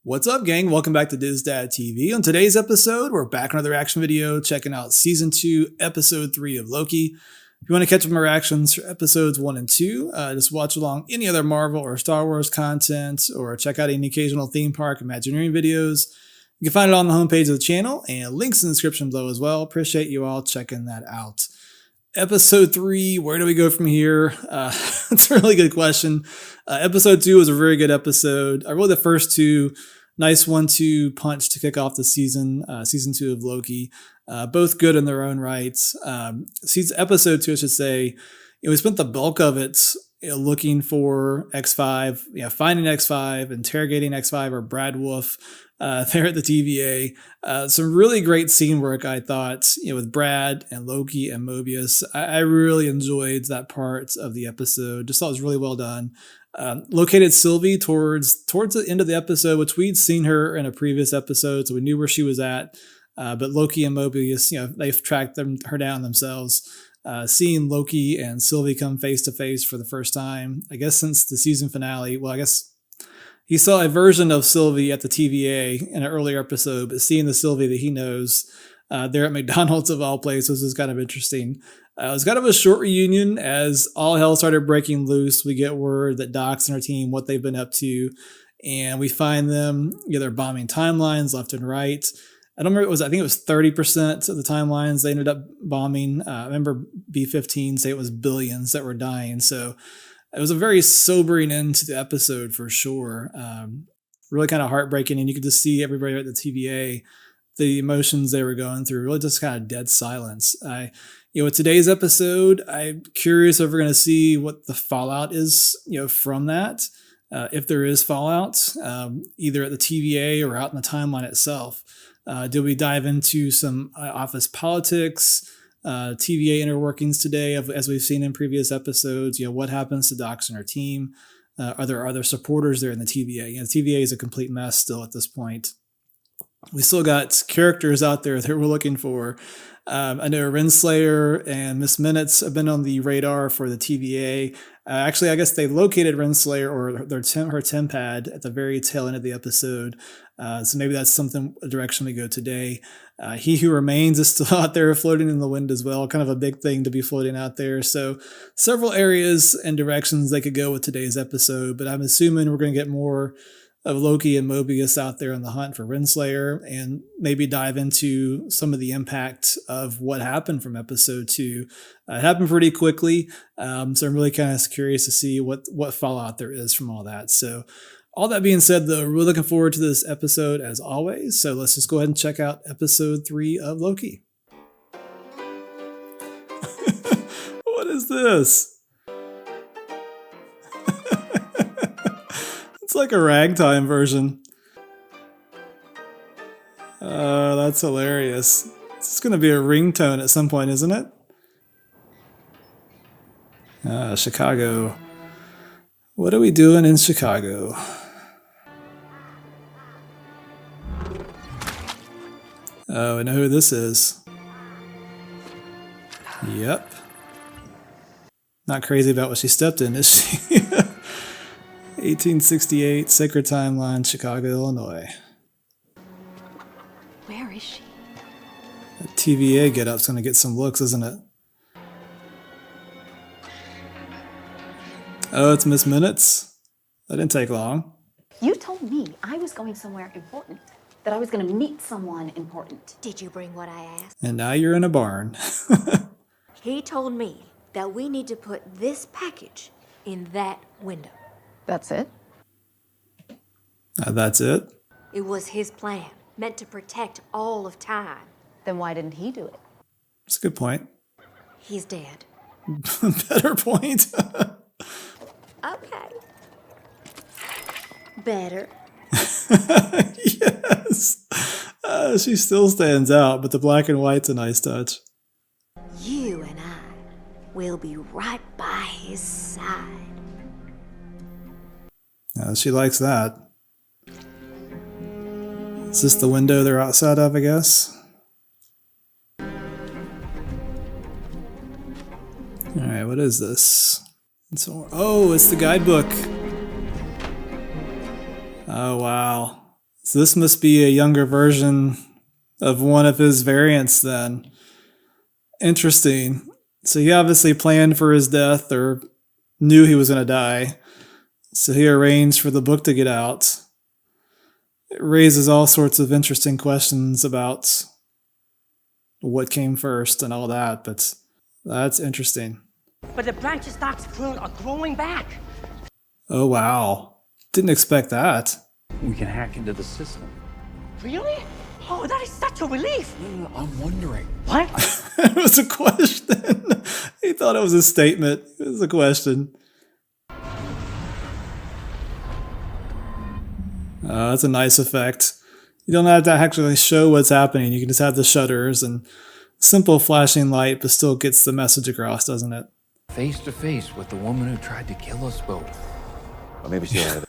What's up, gang? Welcome back to DizDad TV. On today's episode, we're back on another reaction video, checking out Season 2, Episode 3 of Loki. If you want to catch up on my reactions for Episodes 1 and 2, just watch along any other Marvel or Star Wars content, or check out any occasional theme park Imagineering videos. You can find it on the homepage of the channel, and links in the description below as well. Appreciate you all checking that out. Episode 3, where do we go from here? It's a really good question. Episode 2 was a very good episode. I really the first two, nice 1-2 punch to kick off the season, Season 2 of Loki. Both good in their own rights. Episode 2, I should say, we spent the bulk of it looking for X5, finding X5, interrogating X5 or Brad Wolf there at the TVA. Some really great scene work, I thought, with Brad and Loki and Mobius. I really enjoyed that part of the episode. Just thought it was really well done. Located Sylvie towards the end of the episode, which we'd seen her in a previous episode, so we knew where she was at. But Loki and Mobius, they've tracked her down themselves. Seeing Loki and Sylvie come face to face for the first time, I guess since the season finale. Well, I guess he saw a version of Sylvie at the TVA in an earlier episode, but seeing the Sylvie that he knows there at McDonald's of all places is kind of interesting. It was kind of a short reunion as all hell started breaking loose. We get word that Doc's and her team, what they've been up to, and we find them either bombing timelines left and right. I don't remember, I think it was 30% of the timelines they ended up bombing. I remember B-15 say it was billions that were dying. So it was a very sobering end to the episode for sure. Really kind of heartbreaking, and you could just see everybody at the TVA, the emotions they were going through, really just kind of dead silence. With today's episode, I'm curious if we're going to see what the fallout is, from that. If there is fallout, either at the TVA or out in the timeline itself. Did we dive into some office politics, TVA inner workings today, as we've seen in previous episodes? What happens to Docs and her team? Are there other supporters there in the TVA? The TVA is a complete mess still at this point. We still got characters out there that we're looking for. I know Renslayer and Miss Minutes have been on the radar for the TVA. Actually, I guess they located Renslayer or her tempad at the very tail end of the episode. So maybe that's a direction we go today. He Who Remains is still out there floating in the wind as well. Kind of a big thing to be floating out there. So several areas and directions they could go with today's episode, but I'm assuming we're going to get more of Loki and Mobius out there on the hunt for Renslayer, and maybe dive into some of the impact of what happened from episode 2. It happened pretty quickly, so I'm really kind of curious to see what fallout there is from all that. So all that being said, though, we're looking forward to this episode as always. So let's just go ahead and check out episode 3 of Loki. What is this? It's like a ragtime version. That's hilarious. It's going to be a ringtone at some point, isn't it? Chicago. What are we doing in Chicago? Oh, I know who this is. Yep. Not crazy about what she stepped in, is she? 1868, Sacred Timeline, Chicago, Illinois. Where is she? That TVA get-up's gonna get some looks, isn't it? Oh, it's Miss Minutes? That didn't take long. You told me I was going somewhere important, that I was going to meet someone important. Did you bring what I asked? And now you're in a barn. He told me that we need to put this package in that window. That's it? That's it? It was his plan, meant to protect all of time. Then why didn't he do it? That's a good point. He's dead. Better point. Okay. Better. Yes. She still stands out, but the black and white's a nice touch. You and I will be right by his side. She likes that. Is this the window they're outside of, I guess? Alright, what is this? Oh, it's the guidebook. Oh, wow. So this must be a younger version of one of his variants then. Interesting. So he obviously planned for his death or knew he was going to die. So he arranged for the book to get out. It raises all sorts of interesting questions about what came first and all that, but that's interesting. But the branches stocks are growing back. Oh, wow. Didn't expect that. We can hack into the system. Really? Oh, that is such a relief. No, I'm wondering. What? It was a question. He thought it was a statement. It was a question. That's a nice effect. You don't have to actually show what's happening. You can just have the shutters and simple flashing light, but still gets the message across, doesn't it? Face to face with the woman who tried to kill us both. Or maybe she had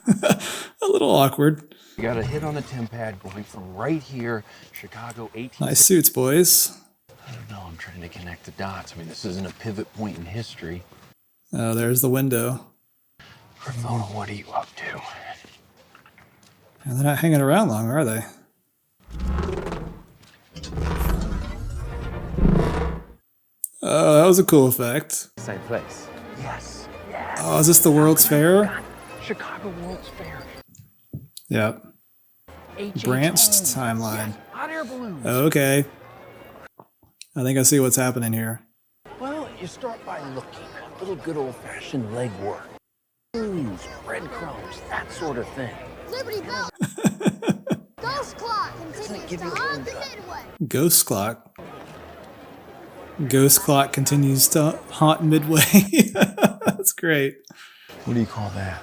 A little awkward. You got a hit on the tempad going from right here, Chicago 18. Nice suits, boys. I don't know, I'm trying to connect the dots. I mean, this isn't a pivot point in history. Oh, there's the window. Ramona, what are you up to? And they're not hanging around long, are they? Oh, that was a cool effect. Same place. Yes. Yes. Oh, is this the World's Fair? Chicago World's Fair. Yep. Branched timeline. Hot air balloons. Okay. I think I see what's happening here. Well, you start by looking. A little good old-fashioned legwork. Clues, breadcrumbs, that sort of thing. Liberty Bell. Ghost clock continues give to you a haunt the hint. Midway. Ghost clock. Ghost clock continues to haunt Midway. That's great. What do you call that?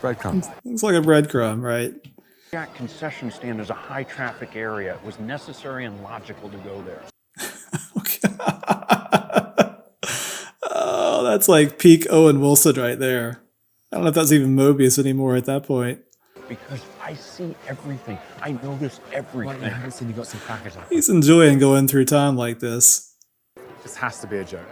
Breadcrumbs. Looks like a breadcrumb, right? That concession stand is a high-traffic area. It was necessary and logical to go there. Oh, that's like peak Owen Wilson right there. I don't know if that's even Mobius anymore at that point. Because I see everything. I notice everything. I haven't seen you got some crackers up. He's enjoying going through time like this. This has to be a joke.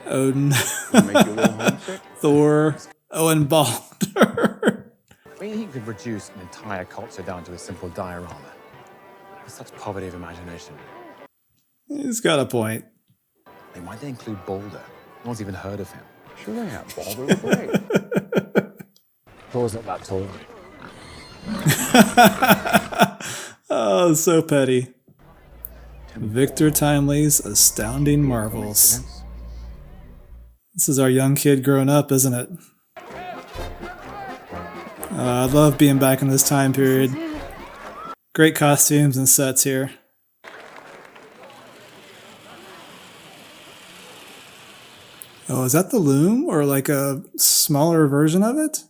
Oh no. Make you a little homesick? Thor, Owen Balder. I mean, he could reduce an entire culture down to a simple diorama. It's such poverty of imagination. He's got a point. Like, why'd they include Balder? No one's even heard of him. Sure they have. Balder was great. Thor's not that tall. Oh, so petty. Victor Timely's Astounding Marvels. This is our young kid growing up, isn't it? I love being back in this time period. Great costumes and sets here. Oh, is that the loom or like a smaller version of it?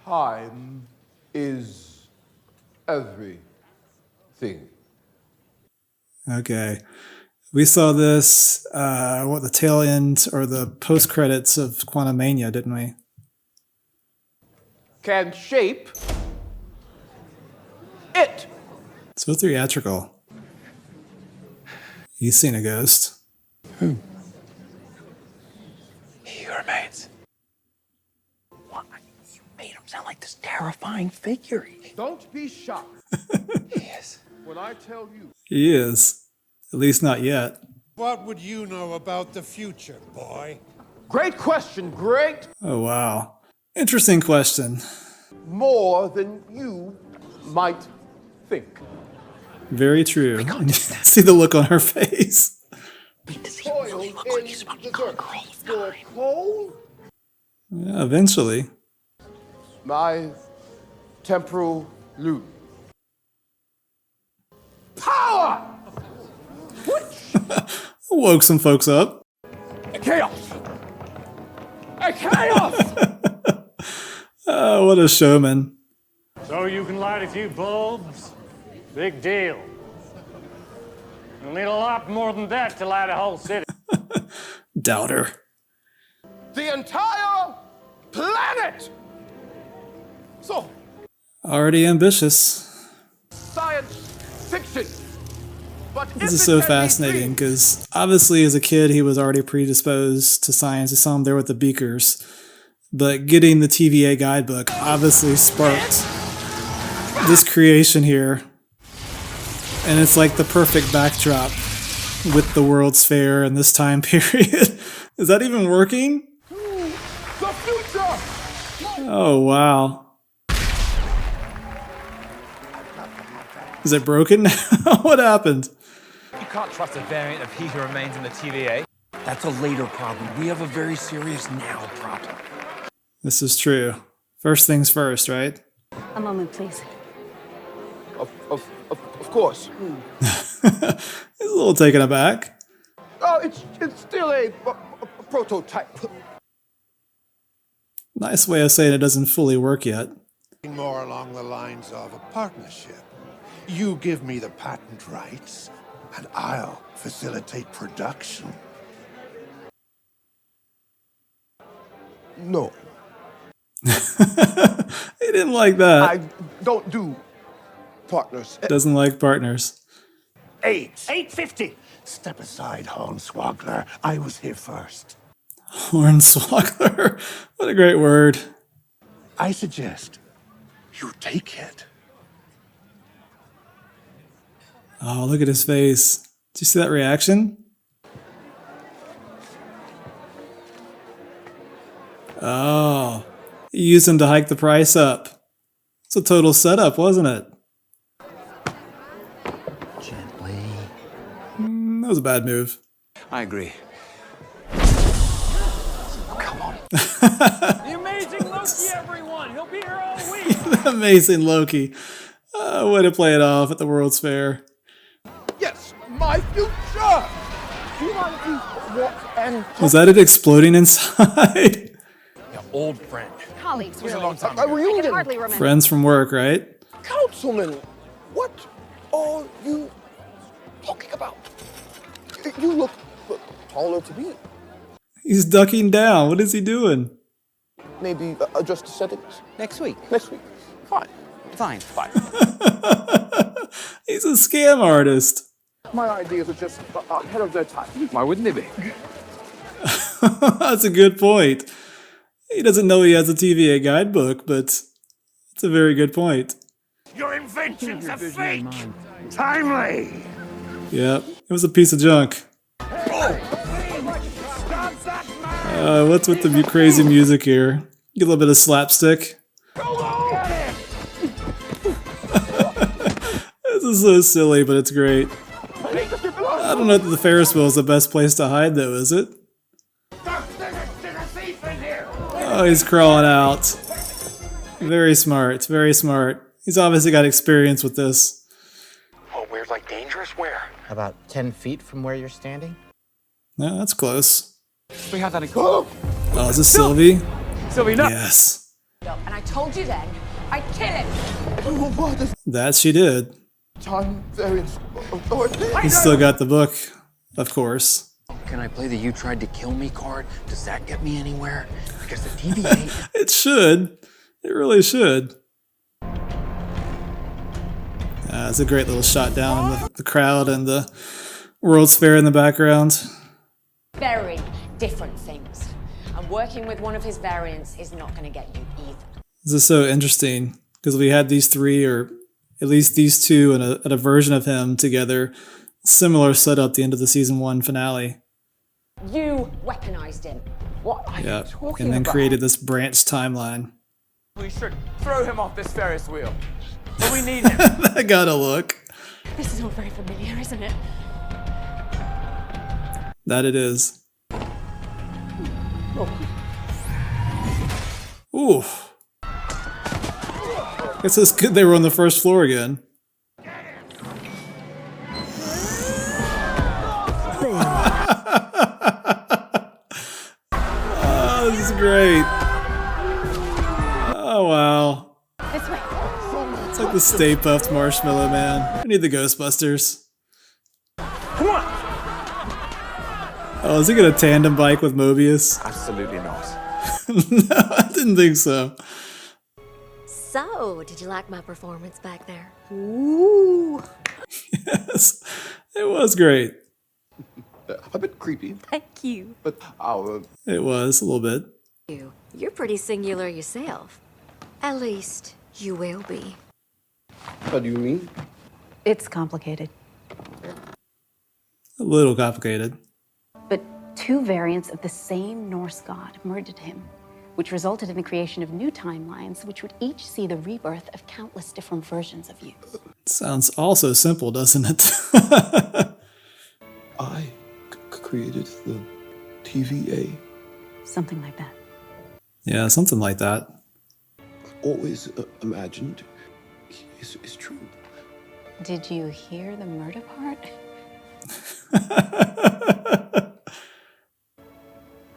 Time is everything. Okay. We saw this, the tail end or the post credits of Quantumania, didn't we? Can shape it. So theatrical. He's seen a ghost. He remains. What? You made him sound like this terrifying figure. Don't be shocked He is. when I tell you. He is. At least not yet. What would you know about the future, boy? Great question, great. Oh, wow. Interesting question. More than you might think. Very true. See the look on her face. Does he really look like he's about to conquer all of Your time? pole, Yeah, eventually. my temporal loop. Power! Woke some folks up. A chaos! A chaos! Oh, what a showman. So you can light a few bulbs? Big deal. You'll need a lot more than that to light a whole city. Doubter. The entire planet! So, Already ambitious. science fiction. But This is so fascinating because obviously as a kid he was already predisposed to science. He saw him there with the beakers. But getting the TVA guidebook obviously sparked this creation here. And it's like the perfect backdrop with the World's Fair and this time period. Is that even working? The future! Oh, wow. Is it broken now? What happened? You can't trust a variant of He Who Remains in the TVA. That's a later problem. We have a very serious now problem. This is true. First things first, right? A moment, please. Of course. He's a little taken aback. Oh, it's still a prototype. Nice way of saying it doesn't fully work yet. More along the lines of a partnership. You give me the patent rights, and I'll facilitate production. No, He didn't like that. I don't do partners. Doesn't like partners. 850. Step aside, Hornswoggler. I was here first. Hornswoggler. What a great word. I suggest you take it. Oh, look at his face. Did you see that reaction? Oh, he used him to hike the price up. It's a total setup, wasn't it? Gently. That was a bad move. I agree. Come on. The amazing Loki, everyone! He'll be here all week! Amazing Loki. Way to play it off at the World's Fair. Yes, my future! Do you mind if you walk and Was that it exploding inside? Your old friend. Colleagues, It was a long time a ago. I can reunion? hardly remember. Friends from work, right? Councilman, what are you talking about? You look taller to me. He's ducking down. What is he doing? Maybe adjust the settings Next week. next week. Fine. Fine. He's a scam artist. My ideas are just ahead of their time. Why wouldn't they be? That's a good point. He doesn't know he has a TVA guidebook, but it's a very good point. Your inventions are fake. Timely. Yep, it was a piece of junk. What's with the crazy music here? Get a little bit of slapstick. This is so silly, but it's great. I don't know if the Ferris wheel is the best place to hide, though, is it? Oh, he's crawling out. Very smart, very smart. He's obviously got experience with this. Oh, we're like dangerous? Where? About 10 feet from where you're standing? No, that's close. We have that in Oh, is this Sylvie? Sylvie, no! Yes. And I told you then, I'd kill him. What is That she did. time variance authority? He's still got the book, of course. Can I play the "you tried to kill me" card? Does that get me anywhere? Because the TVA. It should. It really should. It's a great little shot down in the crowd and the World's Fair in the background. Very different things. And working with one of his variants is not going to get you either. This is so interesting because we had these three, or at least these two, and a version of him together. Similar setup at the end of the season 1 finale. You weaponized him. What are Yep. you talking And then about? created this branched timeline. We should throw him off this Ferris wheel. But we need him. I gotta look. This is all very familiar, isn't it? That it is. Ooh. Guess it's good they were on the first floor again. Oh, this is great. Oh, wow. This way. It's like the Stay Puft Marshmallow Man. I need the Ghostbusters. Come on! Oh, is he gonna tandem bike with Mobius? Absolutely not. No, I didn't think so. So, did you like my performance back there? Ooh. Yes, it was great. A bit creepy, Thank you. but I'll It was a little bit. You're pretty singular yourself. At least, you will be. What do you mean? It's complicated. A little complicated. But two variants of the same Norse god murdered him, which resulted in the creation of new timelines, which would each see the rebirth of countless different versions of you. Sounds also simple, doesn't it? I created the TVA. Something like that. Yeah, something like that. Always imagined is true. Did you hear the murder part?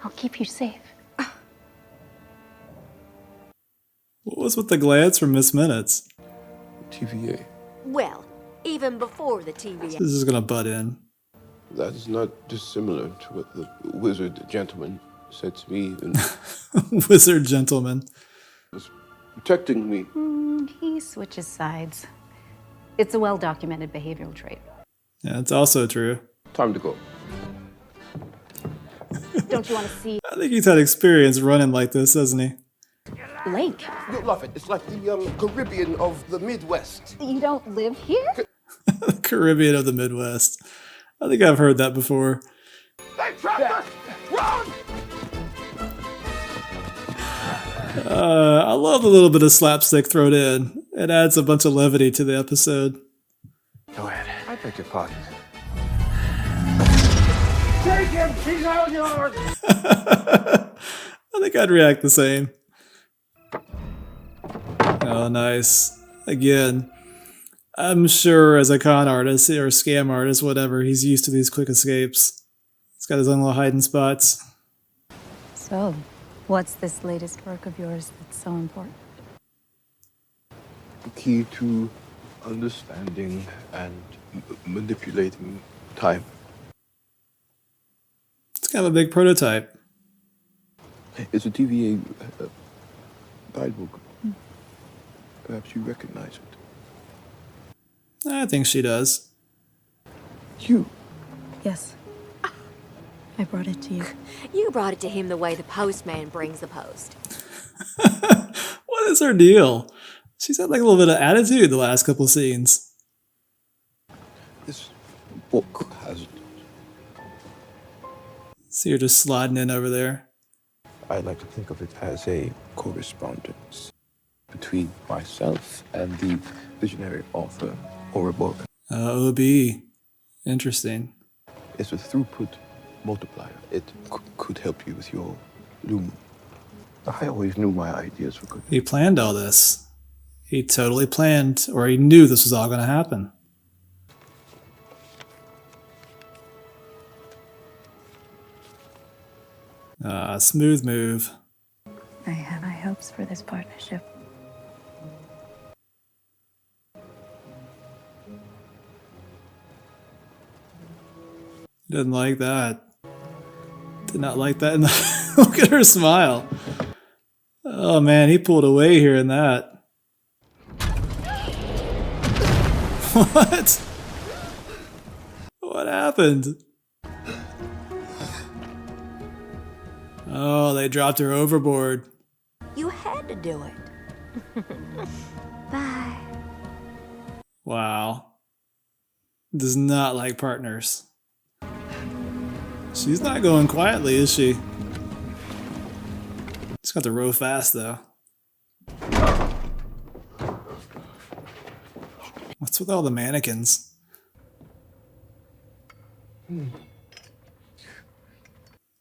I'll keep you safe. What was with the glance from Miss Minutes? TVA. Well, even before the TVA. This is gonna butt in. That is not dissimilar to what the wizard gentleman said to me and Wizard gentleman. was protecting me. He switches sides. It's a well-documented behavioral trait. Yeah, it's also true. Time to go. Don't you want to see I think he's had experience running like this, hasn't he? Lake? You'll love it. It's like the Caribbean of the Midwest. You don't live here? The Caribbean of the Midwest. I think I've heard that before. They trapped us! Run! I love a little bit of slapstick thrown in. It adds a bunch of levity to the episode. Go ahead. I beg your pardon. Take him! He's all yours! I think I'd react the same. Oh, nice. Again, I'm sure as a con artist or scam artist, whatever, he's used to these quick escapes. He's got his own little hiding spots. So, what's this latest work of yours that's so important? The key to understanding and manipulating time. It's kind of a big prototype. It's a TVA guidebook. Perhaps you recognize it. I think she does. You. Yes. I brought it to you. You brought it to him the way the postman brings the post. What is her deal? She's had like a little bit of attitude the last couple scenes. This book has. See her just sliding in over there. I like to think of it as a correspondence between myself and the visionary author or a book. OB. Interesting. It's a throughput multiplier. It could help you with your loom. I always knew my ideas were good. He planned all this. He totally planned, or he knew this was all going to happen. Smooth move. I have high hopes for this partnership. Didn't like that. Did not like that. Look at her smile. Oh man, he pulled away here in that. What? What happened? Oh, they dropped her overboard. You had to do it. Bye. Wow. Does not like partners. She's not going quietly, is she? She's got to row fast, though. What's with all the mannequins?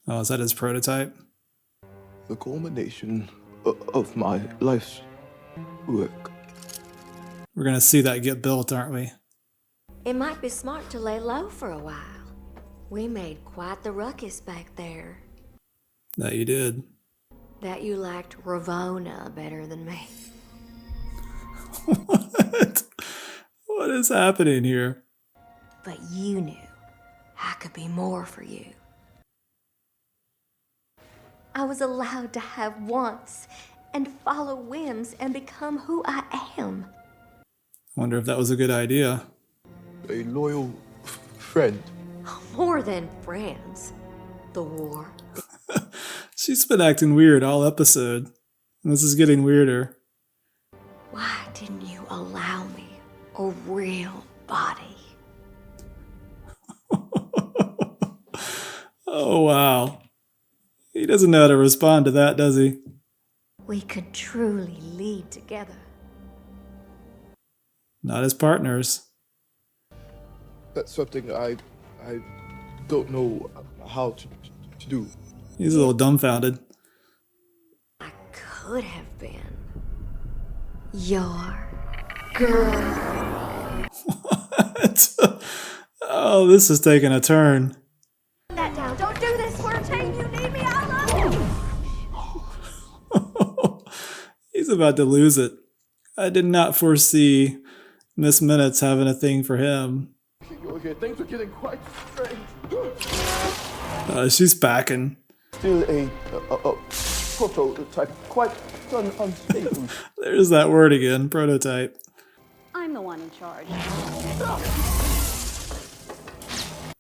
Oh, is that his prototype? The culmination of my life's work. We're gonna see that get built, aren't we? It might be smart to lay low for a while. We made quite the ruckus back there. That you did. That you liked Ravona better than me. What? What is happening here? But you knew I could be more for you. I was allowed to have wants and follow whims and become who I am. Wonder if that was a good idea. A loyal friend. More than friends. The war. She's been acting weird all episode. And this is getting weirder. Why didn't you allow me a real body? Oh, wow. He doesn't know how to respond to that, does he? We could truly lead together. Not as partners. That's something I don't know how to do. He's a little dumbfounded. I could have been your girl. What? Oh, this is taking a turn. That down. Don't do this. We're a team. You need me. I love you. He's about to lose it. I did not foresee Miss Minutes having a thing for him. Okay, things are getting quite strange. She's backing. Still a prototype, quite unstable. There's that word again, prototype. I'm the one in charge.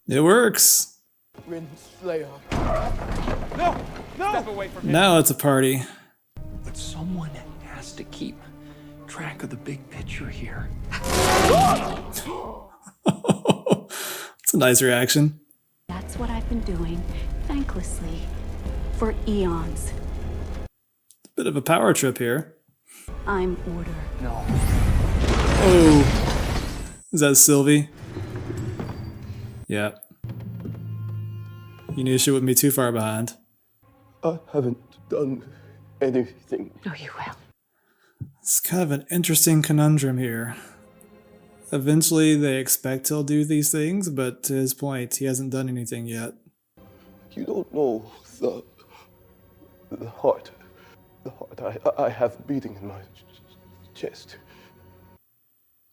It works. Rin Slayer. No! No! Step away from him. Now it's a party. But someone has to keep track of the big picture here. It's a nice reaction. That's what I've been doing, thanklessly, for eons. Bit of a power trip here. I'm order. No. Oh. Is that Sylvie? Yep. You knew she wouldn't be too far behind. I haven't done anything. Oh, you will. It's kind of an interesting conundrum here. Eventually, they expect he'll do these things, but to his point, he hasn't done anything yet. You don't know the heart I have beating in my chest.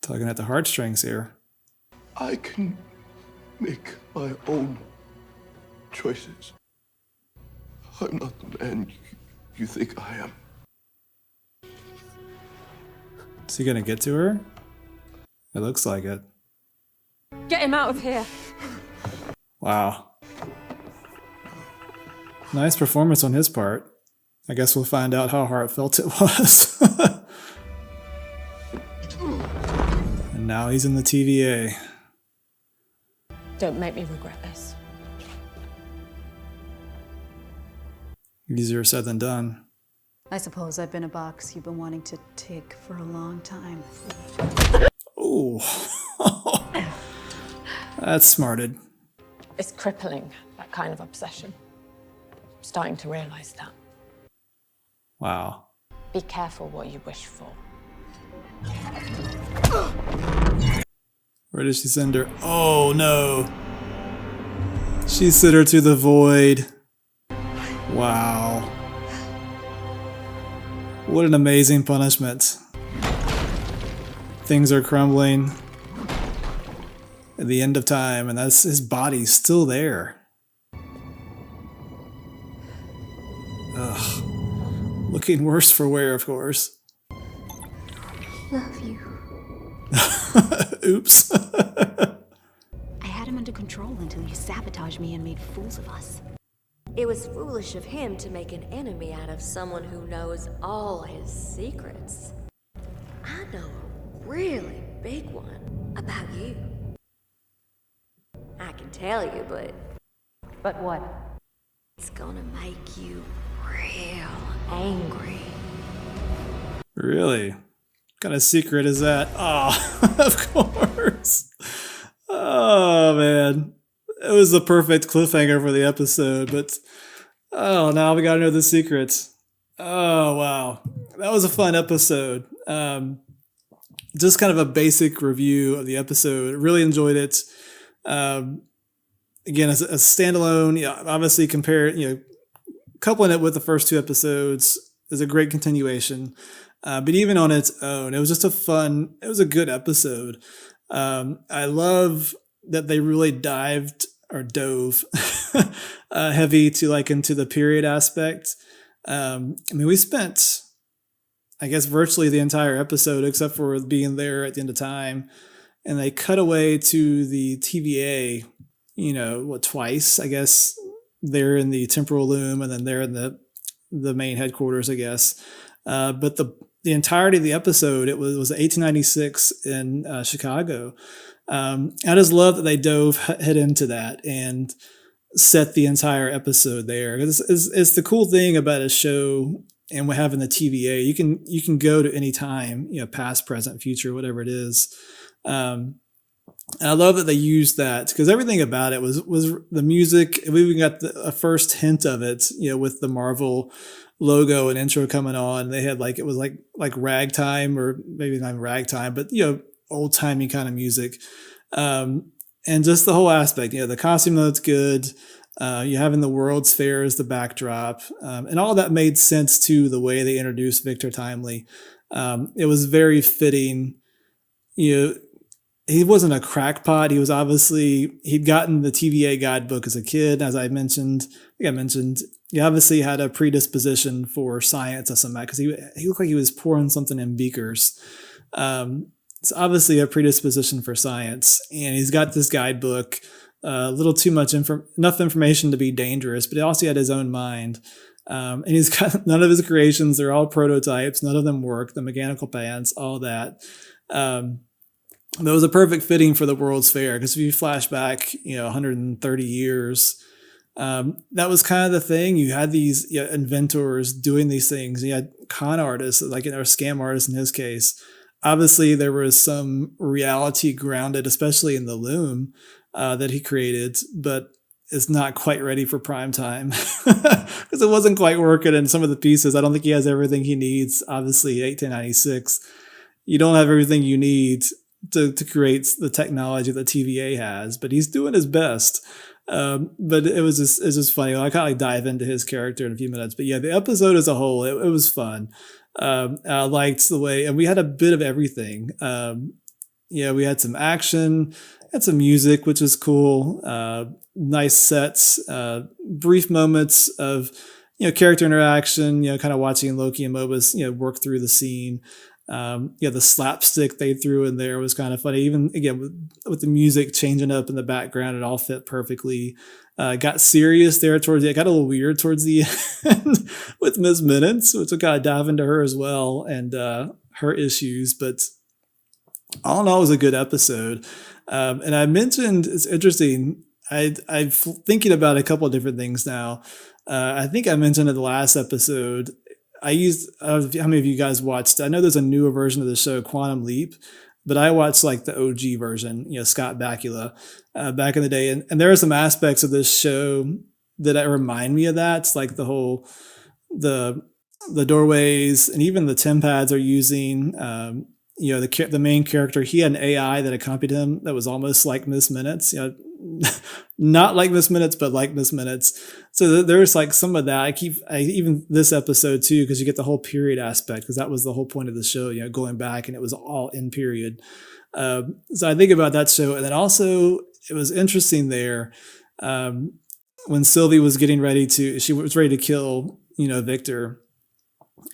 Tugging at the heartstrings here. I can make my own choices. I'm not the man you think I am. Is he gonna get to her? It looks like it. Get him out of here. Wow. Nice performance on his part. I guess we'll find out how heartfelt it was. And now he's in the TVA. Don't make me regret this. Easier said than done. I suppose I've been a box you've been wanting to tick for a long time. Ooh. That's smarted. It's crippling, that kind of obsession. I'm starting to realize that. Wow. Be careful what you wish for. Where did she send her? Oh no. She sent her to the void. Wow. What an amazing punishment. Things are crumbling at the end of time, and that's his body's still there. Ugh. Looking worse for wear, of course. Love you. Oops. I had him under control until you sabotaged me and made fools of us. It was foolish of him to make an enemy out of someone who knows all his secrets. I know a really big one about you. I can tell you, but... But what? It's gonna make you real angry. Really? What kind of secret is that? Oh, of course. Oh, man. It was the perfect cliffhanger for the episode, but oh, now we gotta know the secrets. Oh, wow. That was a fun episode. Just kind of a basic review of the episode. Really enjoyed it. Again, as a standalone, obviously coupling it with the first two episodes is a great continuation. But even on its own, it was just it was a good episode. I love that they really dove heavy to into the period aspect. We spent, I guess, virtually the entire episode, except for being there at the end of time, and they cut away to the TVA, twice, I guess, they're in the temporal loom, and then they're in the main headquarters, I guess. But the entirety of the episode, it was 1896 in Chicago. I just love that they dove head into that and set the entire episode there. It's the cool thing about a show and having the TVA. You can go to any time, past, present, future, whatever it is. And I love that they used that because everything about it was the music. We even got a first hint of it, with the Marvel logo and intro coming on. They had it was like ragtime, or maybe not ragtime, but old timey kind of music. And just the whole aspect, the costume looks good. You having the World's Fair as the backdrop, and all that made sense to the way they introduced Victor Timely. It was very fitting. He wasn't a crackpot. He was he'd gotten the TVA guidebook as a kid. As I mentioned, he obviously had a predisposition for science of some because he looked like he was pouring something in beakers. It's obviously a predisposition for science, and he's got this guidebook, a little too much enough information to be dangerous, but he also had his own mind. And he's got none of his creations. They're all prototypes. None of them work. The mechanical pants, all that. That was a perfect fitting for the World's Fair because if you flash back, 130 years, that was kind of the thing. You had these inventors doing these things. You had con artists, or scam artists in his case. Obviously, there was some reality grounded, especially in the loom that he created, but it's not quite ready for prime time because it wasn't quite working in some of the pieces. I don't think he has everything he needs. Obviously, 1896, you don't have everything you need to create the technology that TVA has, but he's doing his best. But it's just funny. I kind of dive into his character in a few minutes, but yeah, the episode as a whole, it was fun. I liked the way, and we had a bit of everything. We had some action, had some music, which is cool. Nice sets, brief moments of, character interaction, kind of watching Loki and Mobius, work through the scene. The slapstick they threw in there was kind of funny. Even again with the music changing up in the background, it all fit perfectly. Got serious there towards it. Got a little weird towards the end with Miss Minutes, which will kind of dive into her as well and her issues. But all in all, it was a good episode. And I mentioned, it's interesting. I'm thinking about a couple of different things now. I think I mentioned in the last episode. I don't know how many of you guys watched. I know there's a newer version of the show, Quantum Leap, but I watched the OG version, Scott Bakula, back in the day. And there are some aspects of this show that remind me of that. It's like the whole, the doorways and even the TemPads are using, the main character, he had an AI that accompanied him that was almost like Miss Minutes, not like Miss Minutes, but like Miss Minutes. So there's some of that. Even this episode too, because you get the whole period aspect, because that was the whole point of the show, going back, and it was all in period. So I think about that show. And then also it was interesting there, when Sylvie was she was ready to kill, Victor,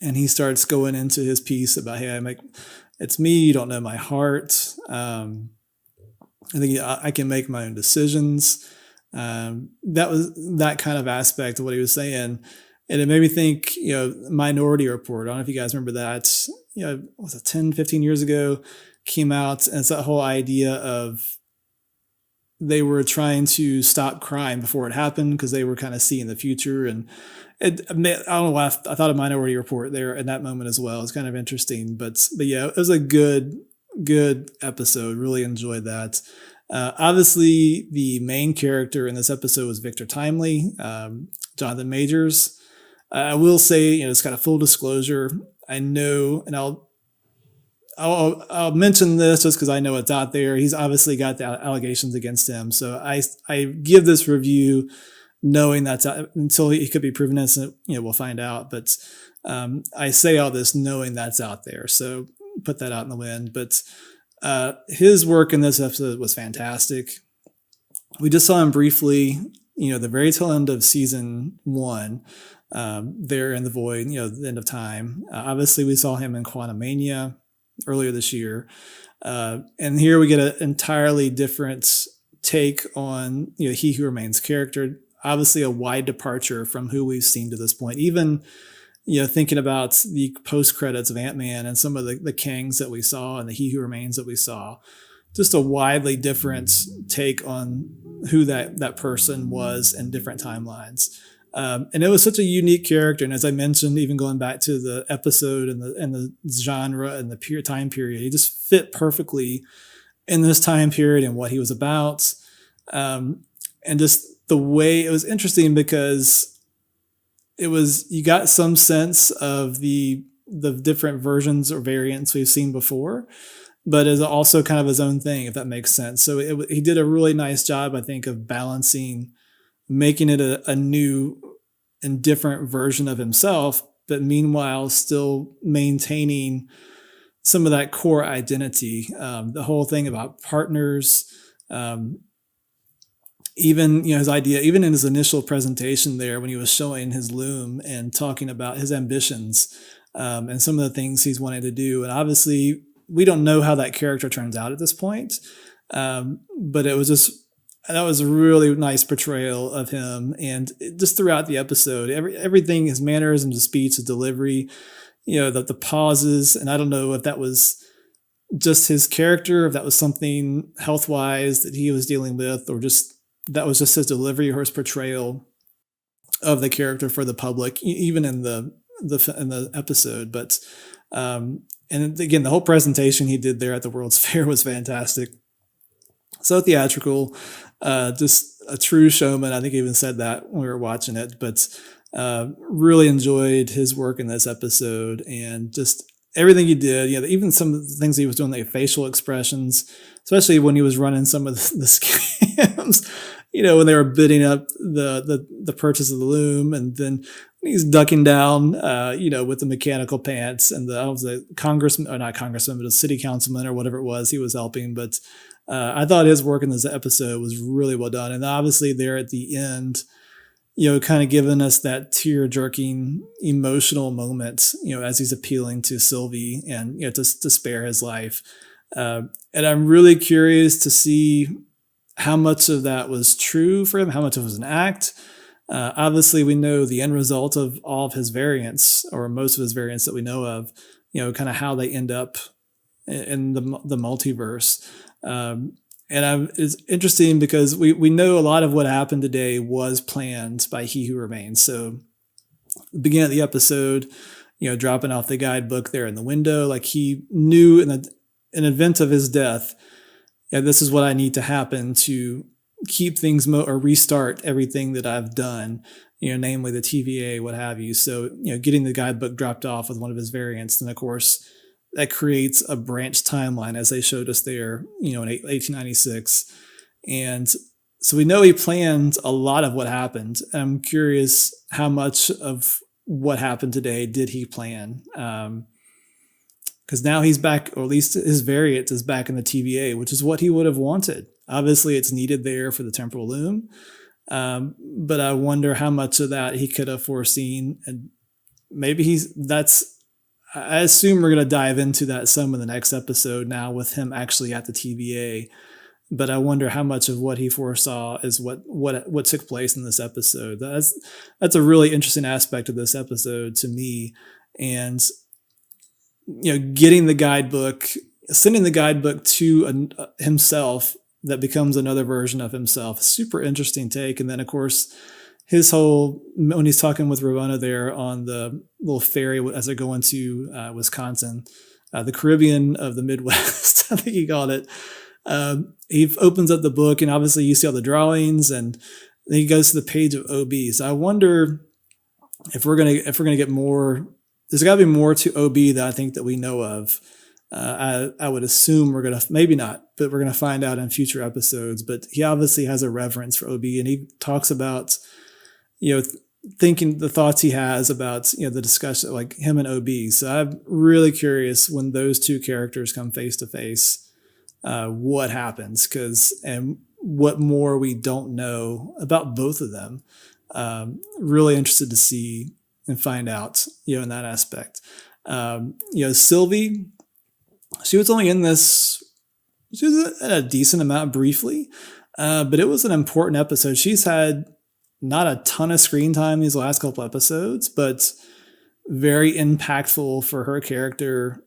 and he starts going into his piece about, hey, it's me, you don't know my heart. I think I can make my own decisions. That was that kind of aspect of what he was saying. And it made me think, Minority Report. I don't know if you guys remember that. Was it 10, 15 years ago? Came out, and it's that whole idea of they were trying to stop crime before it happened because they were kind of seeing the future. And I don't know why I thought of Minority Report there in that moment as well. It's kind of interesting, but yeah, it was a good episode. Really enjoyed that. Obviously, the main character in this episode was Victor Timely, Jonathan Majors. I will say, it's kind of full disclosure. I know, and I'll mention this just because I know it's out there. He's obviously got the allegations against him, so I give this review knowing that's until he could be proven innocent. We'll find out. But I say all this knowing that's out there, so put that out in the wind. But his work in this episode was fantastic. We just saw him briefly, the very tail end of season 1, there in the void, the end of time. Obviously, we saw him in Quantumania earlier this year. And here we get an entirely different take on, He Who Remains character. obviously a wide departure from who we've seen to this point. Even, thinking about the post credits of Ant-Man and some of the Kangs that we saw and the He Who Remains that we saw, just a widely different take on who that person was in different timelines. And it was such a unique character. And as I mentioned, even going back to the episode and the genre and the time period, he just fit perfectly in this time period and what he was about. And just the way it was interesting because you got some sense of the different versions or variants we've seen before, but is also kind of his own thing, if that makes sense. So he did a really nice job, I think, of balancing, making it a new and different version of himself, but meanwhile still maintaining some of that core identity. The whole thing about partners, even his idea, even in his initial presentation there when he was showing his loom and talking about his ambitions and some of the things he's wanting to do. And obviously we don't know how that character turns out at this point, but that was a really nice portrayal of him. And just throughout the episode, everything, his mannerisms, his speech, his delivery, the pauses. And I don't know if that was just his character, if that was something health-wise that he was dealing with, or just that was just his delivery or his portrayal of the character for the public, even in the episode. But and again, the whole presentation he did there at the World's Fair was fantastic. So theatrical, just a true showman. I think he even said that when we were watching it, but really enjoyed his work in this episode and just everything he did. Even some of the things he was doing, like facial expressions, especially when he was running some of the scams, when they were bidding up the purchase of the loom, and then when he's ducking down, with the mechanical pants, and the congressman, or not congressman, but a city councilman or whatever it was he was helping. But I thought his work in this episode was really well done. And obviously there at the end, kind of giving us that tear-jerking emotional moment, as he's appealing to Sylvie and, to spare his life. And I'm really curious to see how much of that was true for him, how much of it was an act. Obviously, we know the end result of all of his variants, or most of his variants that we know of, kind of how they end up in the multiverse. It's interesting because we know a lot of what happened today was planned by He Who Remains. So the beginning of the episode, dropping off the guidebook there in the window, like he knew in event of his death, this is what I need to happen to keep things or restart everything that I've done, namely the TVA, what have you. So, getting the guidebook dropped off with one of his variants. And of course, that creates a branch timeline, as they showed us there, in 1896. And so we know he planned a lot of what happened. I'm curious how much of what happened today did he plan? Because now he's back, or at least his variant is back in the TVA, which is what he would have wanted. Obviously, it's needed there for the temporal loom. But I wonder how much of that he could have foreseen. And maybe I assume we're going to dive into that some in the next episode now with him actually at the TVA. But I wonder how much of what he foresaw is what took place in this episode. That's a really interesting aspect of this episode to me. And, getting the guidebook, sending the guidebook to himself that becomes another version of himself. Super interesting take. And then, of course, his whole, when he's talking with Ramona there on the little ferry as they're going to Wisconsin, the Caribbean of the Midwest, I think he called it. He opens up the book, and obviously you see all the drawings, and then he goes to the page of OB. So I wonder if we're gonna get more. There's got to be more to OB that I think that we know of. I would assume we're gonna, maybe not, but we're gonna find out in future episodes. But he obviously has a reverence for OB, and he talks about, thinking the thoughts he has about, the discussion, like him and OB. So I'm really curious when those two characters come face to face, what happens, and what more we don't know about both of them. Really interested to see and find out, in that aspect. Sylvie, she was only in this, she was in a decent amount briefly, but it was an important episode. She's had not a ton of screen time these last couple episodes, but very impactful for her character.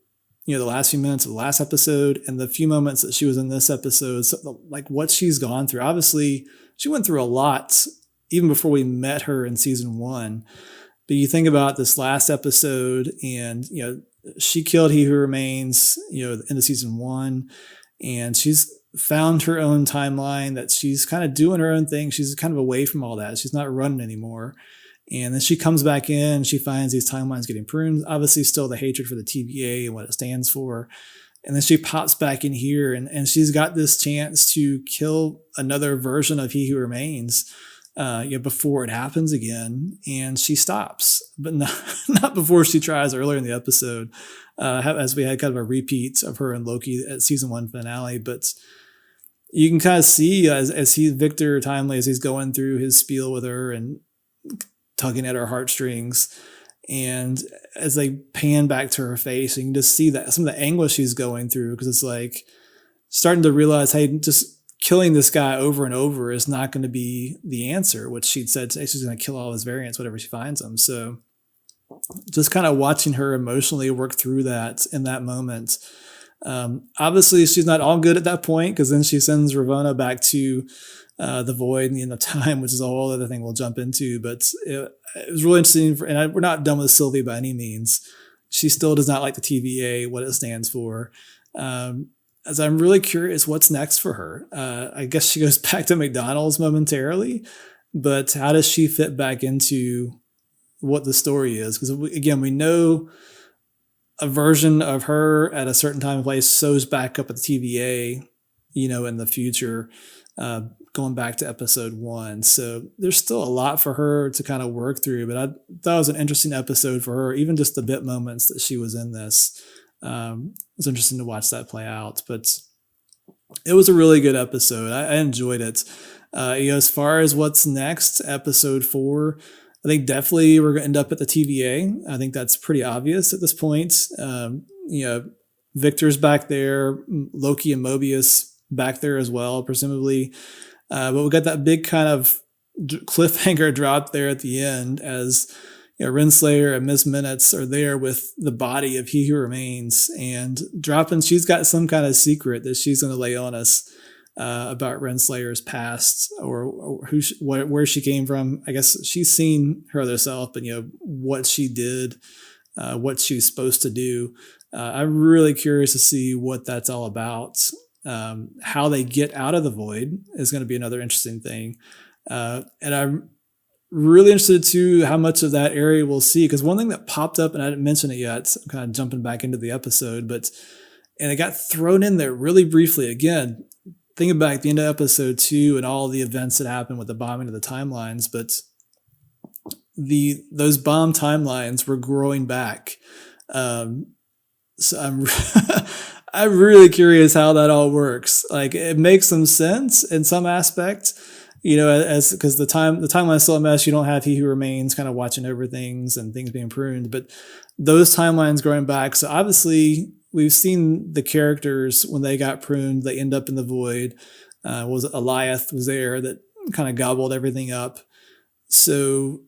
The last few minutes of the last episode and the few moments that she was in this episode, so like what she's gone through. Obviously, she went through a lot even before we met her in season 1. But you think about this last episode, and she killed He Who Remains, into season 1, and she's found her own timeline that she's kind of doing her own thing. She's kind of away from all that. She's not running anymore. And then she comes back in, she finds these timelines getting pruned. Obviously, still the hatred for the TVA and what it stands for. And then she pops back in here, and she's got this chance to kill another version of He Who Remains before it happens again. And she stops, but not before she tries earlier in the episode, as we had kind of a repeat of her and Loki at season 1 finale. But you can kind of see as Victor Timely, as he's going through his spiel with her and tugging at her heartstrings, and as they pan back to her face, you can just see that some of the anguish she's going through, because it's like starting to realize, hey, just killing this guy over and over is not going to be the answer, which she'd said she's going to kill all his variants, whatever she finds them. So just kind of watching her emotionally work through that in that moment. Obviously, she's not all good at that point, because then she sends Ravonna back to the void and the end of time, which is a whole other thing we'll jump into. But it was really interesting, we're not done with Sylvie by any means. She still does not like the TVA, what it stands for. As I'm really curious what's next for her. I guess she goes back to McDonald's momentarily, but how does she fit back into what the story is? Because again, we know a version of her at a certain time and place shows back up at the TVA, in the future, going back to episode 1. So there's still a lot for her to kind of work through, but I thought it was an interesting episode for her, even just the bit moments that she was in this. It was interesting to watch that play out, but it was a really good episode. I enjoyed it. As far as what's next, episode 4, I think definitely we're going to end up at the TVA. I think that's pretty obvious at this point. Victor's back there, Loki and Mobius back there as well, presumably. But we got that big kind of cliffhanger drop there at the end, as Renslayer and Miss Minutes are there with the body of He Who Remains, and dropping. She's got some kind of secret that she's going to lay on us about Renslayer's past, or where she came from. I guess she's seen her other self, but what she did, what she's supposed to do. I'm really curious to see what that's all about. How they get out of the void is going to be another interesting thing. And I'm really interested too how much of that area we'll see, because one thing that popped up, and I didn't mention it yet, I'm kind of jumping back into the episode, and it got thrown in there really briefly. Again, thinking back at the end of episode 2 and all the events that happened with the bombing of the timelines, but those bomb timelines were growing back. So I'm I'm really curious how that all works. Like, it makes some sense in some aspect, as because the timeline is still a mess. You don't have He Who Remains kind of watching over things and things being pruned, but those timelines growing back. So obviously we've seen the characters when they got pruned, they end up in the void. Was Eliath was there that kind of gobbled everything up. So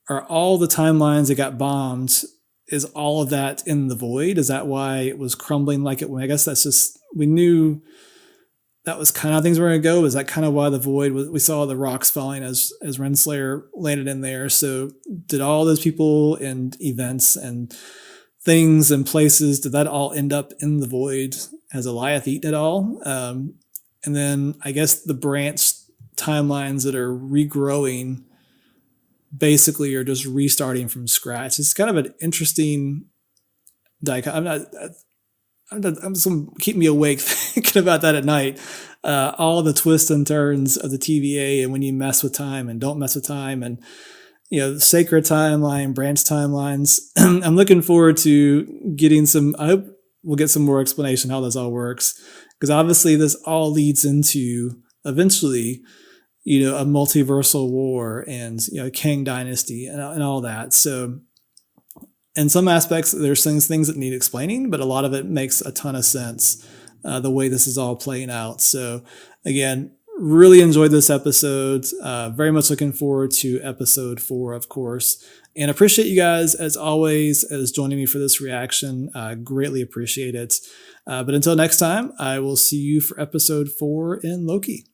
are all the timelines that got bombed, is all of that in the void? Is that why it was crumbling like it went? I guess that's just, we knew that was kind of how things were going to go. Is that kind of why the void was? We saw the rocks falling as Renslayer landed in there. So did all those people and events and things and places, did that all end up in the void? Has Eliath eaten it all? And then I guess the branch timelines that are regrowing basically are just restarting from scratch. It's kind of an interesting dichotomy. I'm just going to keep me awake thinking about that at night. All the twists and turns of the TVA, and when you mess with time and don't mess with time, and sacred timeline, branch timelines. I'm looking forward to getting some. I hope we'll get some more explanation how this all works, because obviously this all leads into eventually, a multiversal war and Kang Dynasty and all that. So in some aspects, there's things that need explaining, but a lot of it makes a ton of sense, the way this is all playing out. So again, Really enjoyed this episode. Very much looking forward to episode 4, of course. And appreciate you guys, as always, as joining me for this reaction. Greatly appreciate it. But until next time, I will see you for episode 4 in Loki.